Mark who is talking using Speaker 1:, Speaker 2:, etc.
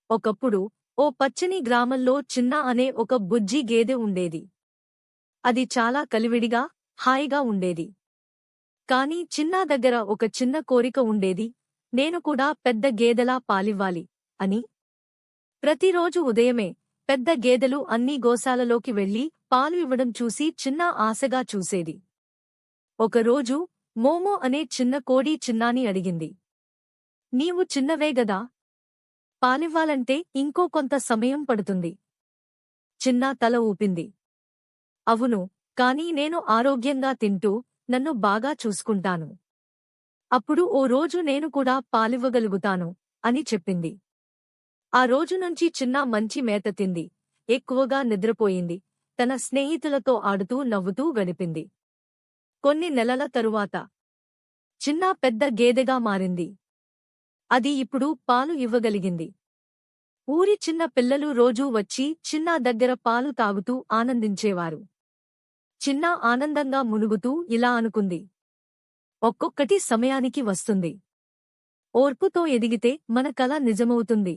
Speaker 1: ఒకప్పుడు ఓ పచ్చని గ్రామంలో చిన్న అనే ఒక బుజ్జి గేదె ఉండేది. అది చాలా కలివిడిగా, హాయిగా ఉండేది. కాని చిన్నా దగ్గర ఒక చిన్న కోరిక ఉండేది. నేను కూడా పెద్ద గేదెలా పాలివ్వాలి అని. ప్రతిరోజు ఉదయమే పెద్ద గేదెలు అన్ని గోశాలలోకి వెళ్లి పాలు ఇవ్వడం చూసి చిన్న ఆశగా చూసేది. ఒకరోజు మోమో అనే చిన్న కోడి చిన్నాని అడిగింది. నీవు చిన్నవేగదా, పాలివ్వాలంటే ఇంకో కొంత సమయం పడుతుంది. చిన్నా తల ఊపింది. అవును, కానీ నేను ఆరోగ్యంగా తింటూ నన్ను బాగా చూసుకుంటాను. అప్పుడు ఓ రోజు నేను కూడా పాలివ్వగలుగుతాను అని చెప్పింది. ఆ రోజు నుంచి చిన్నా మంచి మేత తింది, ఎక్కువగా నిద్రపోయింది, తన స్నేహితులతో ఆడుతూ నవ్వుతూ గడిపింది. కొన్ని నెలల తరువాత చిన్నా పెద్ద గేదెగా మారింది. అది ఇప్పుడు పాలు ఇవ్వగలిగింది. ఊరి చిన్న పిల్లలు రోజూ వచ్చి చిన్నా దగ్గర పాలు తాగుతూ ఆనందించేవారు. చిన్నా ఆనందంగా మునుగుతూ ఇలా అనుకుంది. ఒక్కొక్కటి సమయానికి వస్తుంది. ఓర్పుతో ఎదిగితే మన కల నిజమవుతుంది.